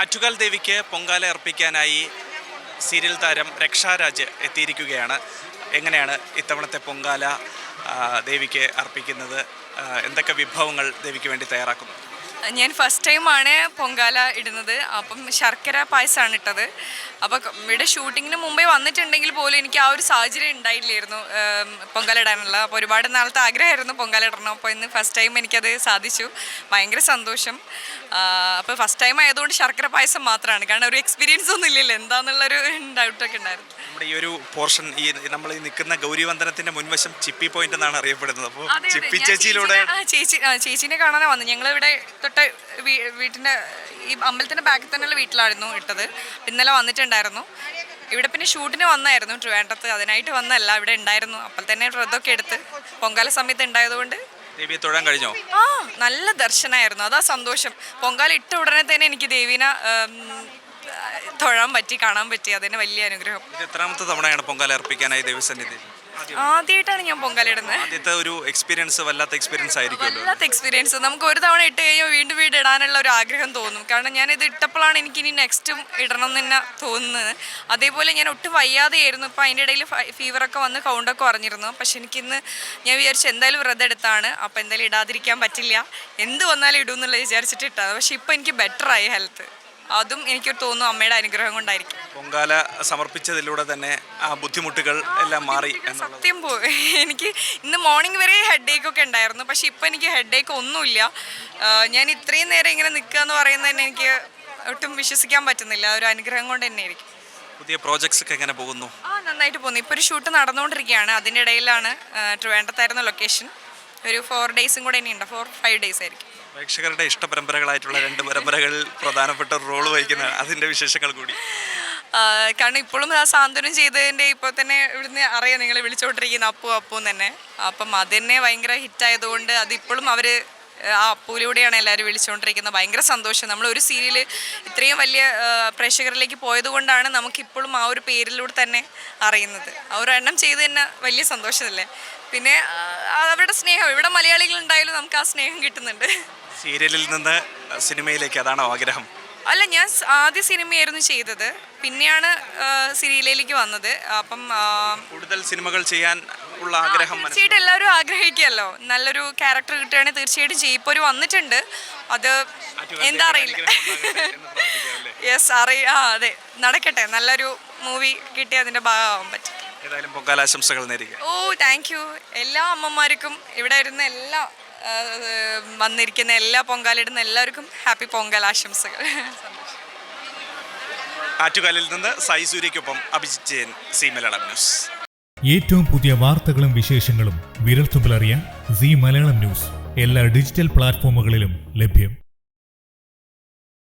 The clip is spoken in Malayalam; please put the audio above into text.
ആറ്റുകാൽ ദേവിക്ക് പൊങ്കാല അർപ്പിക്കാനായി സീരിയൽ താരം രക്ഷാരാജ് എത്തിയിരിക്കുകയാണ്. എങ്ങനെയാണ് ഇത്തവണത്തെ പൊങ്കാല ദേവിക്ക് അർപ്പിക്കുന്നത്? എന്തൊക്കെ വിഭവങ്ങൾ ദേവിക്ക് വേണ്ടി തയ്യാറാക്കുന്നു? ഞാൻ ഫസ്റ്റ് ടൈമാണ് പൊങ്കാല ഇടുന്നത്. അപ്പം ശർക്കര പായസമാണ് ഇട്ടത്. അപ്പോൾ ഇവിടെ ഷൂട്ടിങ്ങിന് മുമ്പേ വന്നിട്ടുണ്ടെങ്കിൽ പോലും എനിക്ക് ആ ഒരു സാഹചര്യം ഉണ്ടായില്ലായിരുന്നു പൊങ്കാല ഇടാനുള്ള. അപ്പോൾ ഒരുപാട് നാളത്തെ ആഗ്രഹമായിരുന്നു പൊങ്കാല ഇടണം. അപ്പോൾ ഇന്ന് ഫസ്റ്റ് ടൈം എനിക്കത് സാധിച്ചു. ഭയങ്കര സന്തോഷം. അപ്പോൾ ഫസ്റ്റ് ടൈം ആയതുകൊണ്ട് ശർക്കര പായസം മാത്രമാണ്, കാരണം ഒരു എക്സ്പീരിയൻസ് ഒന്നും ഇല്ലല്ലോ എന്താണെന്നുള്ളൊരു ഡൗട്ടൊക്കെ ഉണ്ടായിരുന്നു. നമ്മുടെ ഈ ഒരു പോർഷൻ, നമ്മൾ ഈ നിൽക്കുന്ന ഗൗരിവന്ദനത്തിൻ്റെ മുൻവശം ചിപ്പി പോയിന്റ് എന്നാണ് അറിയപ്പെടുന്നത്. അപ്പോൾ ചിപ്പി ചേച്ചിയിലൂടെ ചേച്ചീനെ കാണാനാണ് വന്നത്. ഞങ്ങളിവിടെ തൊട്ട് വീട്ടിൻ്റെ ഈ അമ്പലത്തിൻ്റെ ബാക്കിൽ തന്നെയുള്ള വീട്ടിലായിരുന്നു ഇട്ടത്. ഇന്നലെ വന്നിട്ടുണ്ടായിരുന്നു. ഇവിടെ പിന്നെ ഷൂട്ടിന് വന്നായിരുന്നു ട്രിവാൻഡ്രത്ത്. അതിനായിട്ട് വന്നല്ല, ഇവിടെ ഉണ്ടായിരുന്നു. അപ്പോൾ തന്നെ വ്രതമൊക്കെ എടുത്ത് പൊങ്കാല സമയത്ത് ഉണ്ടായതുകൊണ്ട് ദേവിയെ തൊഴാൻ കഴിഞ്ഞോ? നല്ല ദർശനമായിരുന്നു. അതാ സന്തോഷം. പൊങ്കാല ഇട്ട ഉടനെ തന്നെ എനിക്ക് ദേവീനെ തൊഴാൻ പറ്റി, കാണാൻ പറ്റി. അതിന് വലിയ അനുഗ്രഹം. എത്രാമത്തെ തവണയാണ് പൊങ്കാല അർപ്പിക്കാനായി ദേവസന്നിധി? ആദ്യമായിട്ടാണ് ഞാൻ പൊങ്കാല ഇടുന്നത്. ആദ്യത്തെ ഒരു എക്സ്പീരിയൻസ് വല്ലാത്ത എക്സ്പീരിയൻസ് ആയിരിക്കും. വല്ലാത്ത എക്സ്പീരിയൻസ്. നമുക്ക് ഒരു തവണ ഇട്ട് കഴിയുമ്പോൾ വീണ്ടും വീണ്ടും ഇടാനുള്ള ഒരു ആഗ്രഹം തോന്നും. കാരണം ഞാനിത് ഇട്ടപ്പോഴാണ് എനിക്കിനി നെക്സ്റ്റും ഇടണം എന്ന് തന്നെ തോന്നുന്നത്. അതേപോലെ ഞാൻ ഒട്ടും വയ്യാതെയായിരുന്നു. ഇപ്പോൾ അതിൻ്റെ ഇടയിൽ ഫീവറൊക്കെ വന്ന് കൗണ്ടൊക്കെ പറഞ്ഞിരുന്നു. പക്ഷെ എനിക്കിന്ന് ഞാൻ വിചാരിച്ചു എന്തായാലും വ്രതം എടുത്താണ്, അപ്പോൾ എന്തായാലും ഇടാതിരിക്കാൻ പറ്റില്ല, എന്ത് വന്നാലും ഇടും എന്നുള്ളത് വിചാരിച്ചിട്ട് ഇട്ടതാണ്. പക്ഷെ ഇപ്പോൾ എനിക്ക് ബെറ്ററായി ഹെൽത്ത്. അതും എനിക്ക് തോന്നുന്നു അമ്മയുടെ അനുഗ്രഹം കൊണ്ടായിരിക്കും. പൊങ്കാല സമർപ്പിച്ചതിലൂടെ തന്നെ ആ ബുദ്ധിമുട്ടുകൾ എല്ലാം മാറി. സത്യം എനിക്ക് ഇന്ന് മോർണിംഗ് വരെ ഹെഡേക്ക് ഒക്കെ ഉണ്ടായിരുന്നു. പക്ഷെ ഇപ്പം എനിക്ക് ഹെഡേക്ക് ഒന്നുമില്ല. ഞാൻ ഇത്രയും നേരം ഇങ്ങനെ നിൽക്കുക എന്ന് പറയുന്നത് തന്നെ എനിക്ക് ഒട്ടും വിശ്വസിക്കാൻ പറ്റുന്നില്ല. ഒരു അനുഗ്രഹം കൊണ്ട് തന്നെ ആയിരിക്കും. പുതിയ പ്രോജക്ട്സ് ഒക്കെ എങ്ങനെ പോകുന്നു? നന്നായിട്ട് പോകുന്നു. ഇപ്പോൾ ഒരു ഷൂട്ട് നടന്നുകൊണ്ടിരിക്കുകയാണ്. അതിൻ്റെ ഇടയിലാണ് ട്രിവാൻഡ്രത്തായിരുന്നു ലൊക്കേഷൻ. ഒരു 4 ഡേയ്സും കൂടെ ഇനിയുണ്ട്. 4-5 ഡേയ്സ് ആയിരിക്കും. പ്രേക്ഷകരുടെ ഇഷ്ടപരമ്പരകളായിട്ടുള്ള 2 പരമ്പരകളിൽ പ്രധാനപ്പെട്ട റോള് വഹിക്കുന്ന അതിൻ്റെ വിശേഷങ്ങൾ കൂടി. കാരണം ഇപ്പോഴും ആ സാന്ത്വനം ചെയ്തതിൻ്റെ ഇപ്പോൾ തന്നെ ഇവിടുന്ന് അറിയാം, നിങ്ങൾ വിളിച്ചുകൊണ്ടിരിക്കുന്ന അപ്പും തന്നെ. അപ്പം അത് തന്നെ ഭയങ്കര ഹിറ്റായതുകൊണ്ട് അതിപ്പോഴും അവർ ആ അപ്പൂലൂടെയാണ് എല്ലാവരും വിളിച്ചുകൊണ്ടിരിക്കുന്നത്. ഭയങ്കര സന്തോഷം. നമ്മൾ ഒരു സീരിയൽ ഇത്രയും വലിയ പ്രേക്ഷകരിലേക്ക് പോയതുകൊണ്ടാണ് നമുക്കിപ്പോഴും ആ ഒരു പേരിലൂടെ തന്നെ അറിയുന്നത്. ആ ഒരു എണ്ണം ചെയ്ത് തന്നെ വലിയ സന്തോഷമല്ലേ. പിന്നെ അവരുടെ സ്നേഹം, ഇവിടെ മലയാളികളുണ്ടായാലും നമുക്ക് ആ സ്നേഹം കിട്ടുന്നുണ്ട്. സീരിയലിൽ നിന്ന് സിനിമയിലേക്ക് അതാണോ ആഗ്രഹം? അല്ല, ഞാൻ ആദ്യ സിനിമയായിരുന്നു ചെയ്തത്, പിന്നെയാണ് സീരിയലിലേക്ക് വന്നത്. അപ്പം കൂടുതൽ സിനിമകൾ ചെയ്യാൻ ഉള്ള ആഗ്രഹം തീർച്ചയായിട്ടും എല്ലാവരും ആഗ്രഹിക്കുമല്ലോ. നല്ലൊരു ക്യാരക്ടർ കിട്ടുകയാണെങ്കിൽ തീർച്ചയായിട്ടും ചെയ്യും. ഇപ്പോൾ ഒരു വന്നിട്ടുണ്ട്, അത് എന്താ അറിയില്ല. യെസ് അതെ, നടക്കട്ടെ. നല്ലൊരു മൂവി കിട്ടി അതിൻ്റെ ഭാഗമാവാൻ പറ്റും. ഏതായാലും പൊങ്കാലാശംസകൾ നേരുക. Thank you. എല്ലാ അമ്മമാർക്കും, ഇവിടെ ഇരുന്ന എല്ലാ വന്നിരിക്കുന്ന എല്ലാ പൊങ്കാലിടുന്ന എല്ലാവർക്കും ഹാപ്പി പൊങ്കാല ആശംസകൾ. ആറ്റുകാലിൽ നിന്ന് സായി സൂര്യയ്ക്കൊപ്പം അഭിജിത്ത് ജയൻ, സി മലയാളം ന്യൂസ്. ഏറ്റവും പുതിയ വാർത്തകളും വിശേഷങ്ങളും വിരൽത്തുമ്പിലറിയാൻ സി മലയാളം ന്യൂസ് എല്ലാ ഡിജിറ്റൽ പ്ലാറ്റ്ഫോമുകളിലും ലഭ്യം.